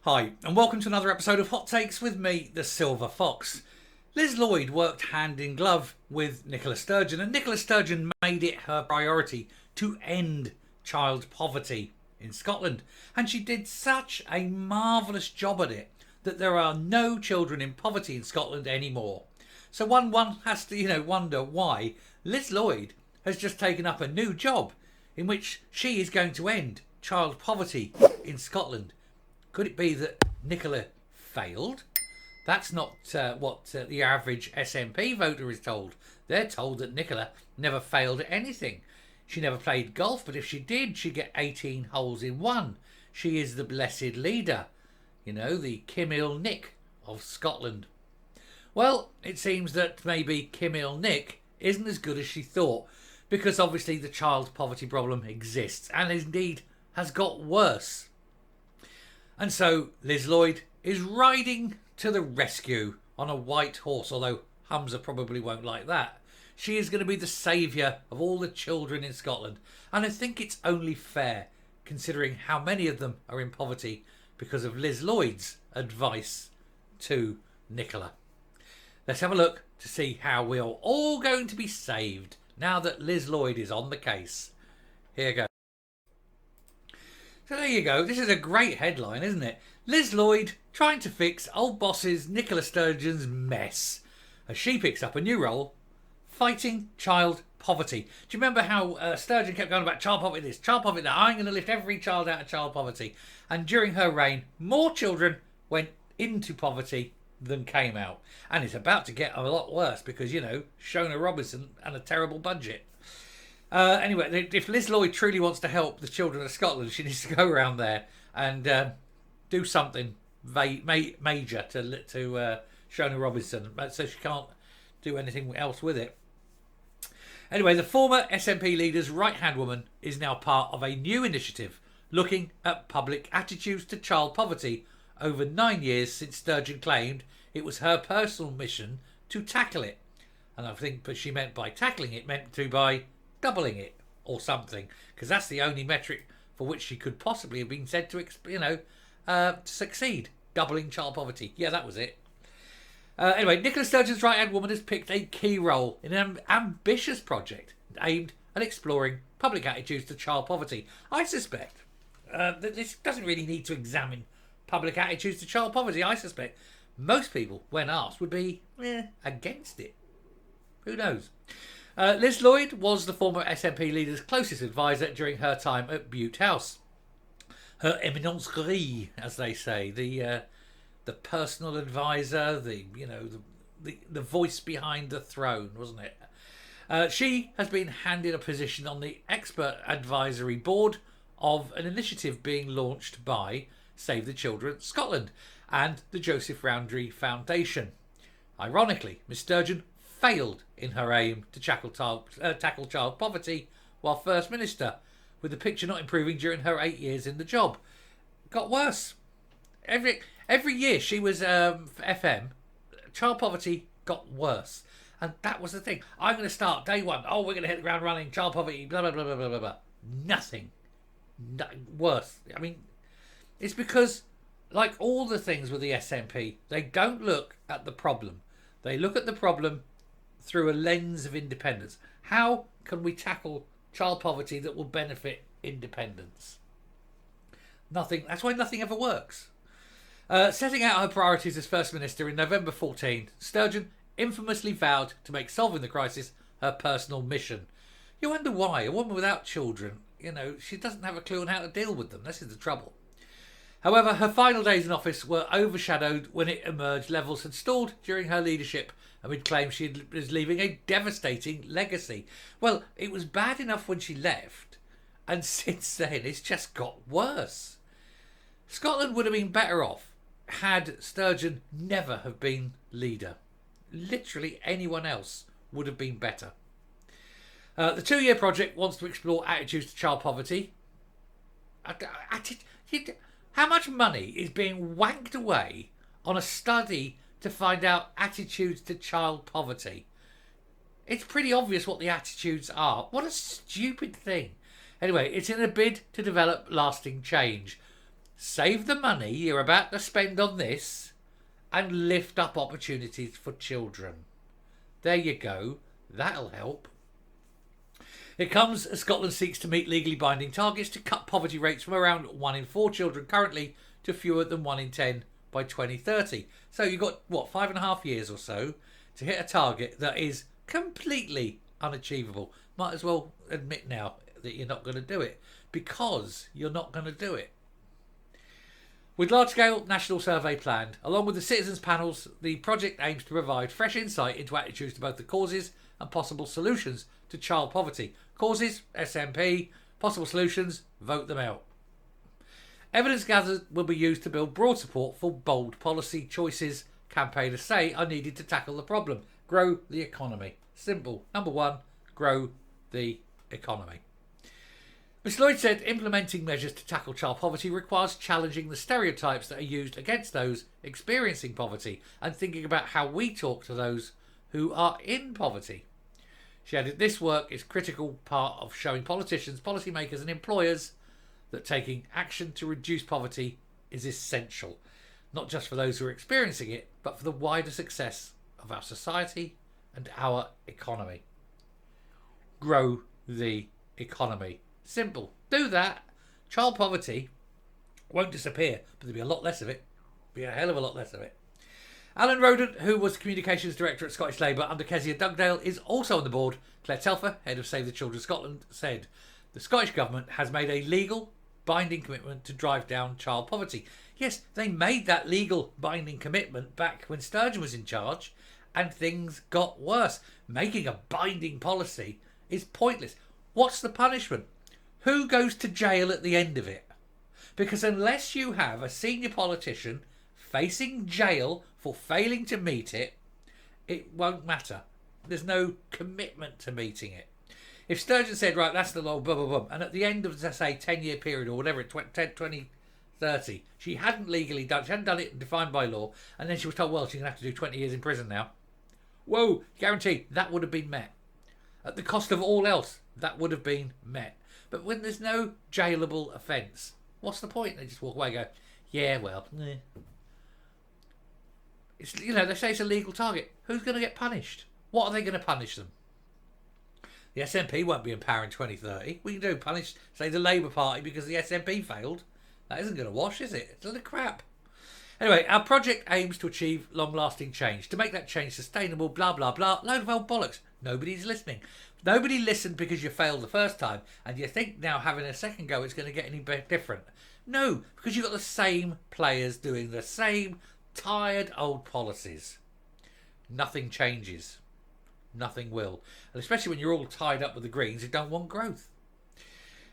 Hi, and welcome to another episode of Hot Takes with me, the Silver Fox. Liz Lloyd worked hand in glove with Nicola Sturgeon, and Nicola Sturgeon made it her priority to end child poverty in Scotland. And she did such a marvellous job at it that there are no children in poverty in Scotland anymore. So one has to, wonder why Liz Lloyd has just taken up a new job in which she is going to end child poverty in Scotland. Could it be that Nicola failed? That's not what the average SNP voter is told. They're told that Nicola never failed at anything. She never played golf, but if she did, she'd get 18 holes in one. She is the blessed leader. The Kim Il-Nick of Scotland. Well, it seems that maybe Kim Il-Nick isn't as good as she thought, because obviously the child poverty problem exists and indeed has got worse. And so Liz Lloyd is riding to the rescue on a white horse, although Humza probably won't like that. She is going to be the saviour of all the children in Scotland, and I think it's only fair considering how many of them are in poverty because of Liz Lloyd's advice to Nicola. Let's have a look to see how we're all going to be saved now that Liz Lloyd is on the case. Here you go. So there you go. This is a great headline, isn't it? Liz Lloyd trying to fix old boss's Nicola Sturgeon's mess as she picks up a new role fighting child poverty. Do you remember how Sturgeon kept going about child poverty this, child poverty that? I'm going to lift every child out of child poverty. And during her reign, more children went into poverty than came out. And it's about to get a lot worse because, Shona Robinson and a terrible budget. Anyway, if Liz Lloyd truly wants to help the children of Scotland, she needs to go around there and do something major to Shona Robinson, so she can't do anything else with it. Anyway, the former SNP leader's right-hand woman is now part of a new initiative looking at public attitudes to child poverty over 9 years since Sturgeon claimed it was her personal mission to tackle it. And I think what she meant by tackling it meant by doubling it or something, because that's the only metric for which she could possibly have been said to succeed. Doubling child poverty. Yeah, that was it. Anyway, Nicola Sturgeon's right-hand woman has picked a key role in an ambitious project aimed at exploring public attitudes to child poverty. I suspect that this doesn't really need to examine public attitudes to child poverty. I suspect most people, when asked, would be against it. Who knows? Liz Lloyd was the former SNP leader's closest advisor during her time at Bute House. Her éminence grise, as they say, the personal advisor, the voice behind the throne, wasn't it? She has been handed a position on the expert advisory board of an initiative being launched by Save the Children Scotland and the Joseph Rowntree Foundation. Ironically, Miss Sturgeon failed in her aim to tackle child poverty while First Minister, with the picture not improving during her 8 years in the job. It got worse. Every year she was FM, child poverty got worse. And that was the thing. I'm going to start day one. Oh, we're going to hit the ground running, child poverty, blah, blah, blah, blah, blah, blah, blah. Nothing. Worse. I mean, it's because, like all the things with the SNP, they don't look at the problem. They look at the problem through a lens of independence. How can we tackle child poverty that will benefit independence? Nothing. That's why nothing ever works. Setting out her priorities as First Minister in November 14, Sturgeon infamously vowed to make solving the crisis her personal mission. You wonder why. A woman without children, she doesn't have a clue on how to deal with them. This is the trouble. However, her final days in office were overshadowed when it emerged levels had stalled during her leadership amid claims she was leaving a devastating legacy. Well, it was bad enough when she left, and since then it's just got worse. Scotland would have been better off had Sturgeon never have been leader. Literally anyone else would have been better. The 2-year project wants to explore attitudes to child poverty. How much money is being wanked away on a study to find out attitudes to child poverty? It's pretty obvious what the attitudes are. What a stupid thing. Anyway, it's in a bid to develop lasting change. Save the money you're about to spend on this and lift up opportunities for children. There you go. That'll help. It comes as Scotland seeks to meet legally binding targets to cut poverty rates from around 1 in 4 children currently to fewer than 1 in 10 by 2030. So you've got, 5.5 years or so to hit a target that is completely unachievable. Might as well admit now that you're not going to do it, because you're not going to do it. With large-scale national survey planned, along with the citizens' panels, the project aims to provide fresh insight into attitudes to both the causes and possible solutions to child poverty. Causes, SNP. Possible solutions, vote them out. Evidence gathered will be used to build broad support for bold policy choices campaigners say are needed to tackle the problem. Grow the economy. Simple. Number 1, grow the economy. Ms Lloyd said implementing measures to tackle child poverty requires challenging the stereotypes that are used against those experiencing poverty and thinking about how we talk to those who are in poverty. She added this work is a critical part of showing politicians, policymakers and employers that taking action to reduce poverty is essential, not just for those who are experiencing it, but for the wider success of our society and our economy. Grow the economy. Simple. Do that. Child poverty won't disappear, but there'll be a lot less of it. Be a hell of a lot less of it. Alan Rodent, who was Communications Director at Scottish Labour under Kezia Dugdale, is also on the board. Claire Telfer, head of Save the Children Scotland, said the Scottish Government has made a legal binding commitment to drive down child poverty. Yes, they made that legal binding commitment back when Sturgeon was in charge, and things got worse. Making a binding policy is pointless. What's the punishment? Who goes to jail at the end of it? Because unless you have a senior politician facing jail for failing to meet it, it won't matter. There's no commitment to meeting it. If Sturgeon said, right, that's the law, blah, blah, blah, and at the end of, say, 10-year period or whatever, 2030, she hadn't legally done, she hadn't done it defined by law, and then she was told, well, she's going to have to do 20 years in prison now. Whoa, guaranteed, that would have been met. At the cost of all else, that would have been met. But when there's no jailable offence, what's the point? They just walk away and go, yeah, well, it's, they say it's a legal target. Who's going to get punished? What are they going to punish them? The SNP won't be in power in 2030. We can do punish, say, the Labour Party because the SNP failed. That isn't going to wash, is it? It's a little crap. Anyway, our project aims to achieve long-lasting change. To make that change sustainable, blah, blah, blah. Load of old bollocks. Nobody's listening. Nobody listened because you failed the first time, and you think now having a second go it's going to get any different. No, because you've got the same players doing the same tired old policies. Nothing changes. Nothing will. And especially when you're all tied up with the Greens who don't want growth.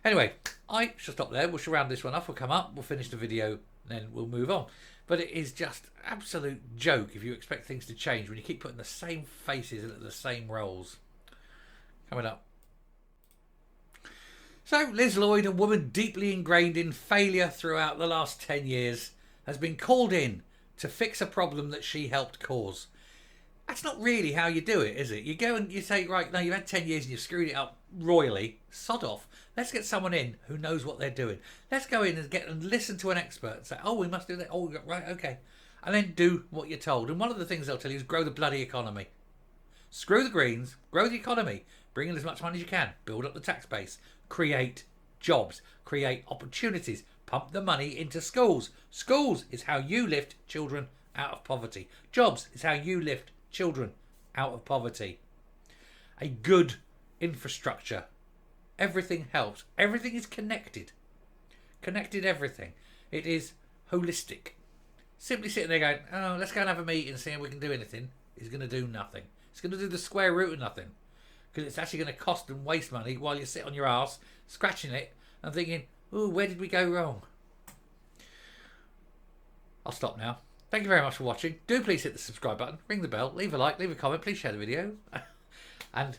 Anyway, I shall stop there. We'll round this one off. We'll come up. We'll finish the video. Then we'll move on. But it is just absolute joke if you expect things to change when you keep putting the same faces into the same roles. Coming up. So, Liz Lloyd, a woman deeply ingrained in failure throughout the last 10 years, has been called in to fix a problem that she helped cause. That's not really how you do it, is it? You go and you say, right, now you've had 10 years and you've screwed it up royally. Sod off. Let's get someone in who knows what they're doing. Let's go in and listen to an expert and say, oh, we must do that. Oh, right, okay. And then do what you're told. And one of the things they'll tell you is grow the bloody economy. Screw the Greens, grow the economy. Bring in as much money as you can. Build up the tax base. Create jobs. Create opportunities. Pump the money into schools. Schools is how you lift children out of poverty. Jobs is how you lift children out of poverty. A good infrastructure. Everything helps. Everything is connected. Connected everything. It is holistic. Simply sitting there going, oh, let's go and have a meeting and see if we can do anything, is going to do nothing. It's going to do the square root of nothing. Because it's actually going to cost and waste money while you sit on your arse, scratching it and thinking, ooh, where did we go wrong? I'll stop now. Thank you very much for watching. Do please hit the subscribe button, ring the bell, leave a like, leave a comment, please share the video. And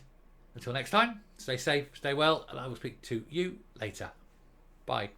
until next time, stay safe, stay well, and I will speak to you later. Bye.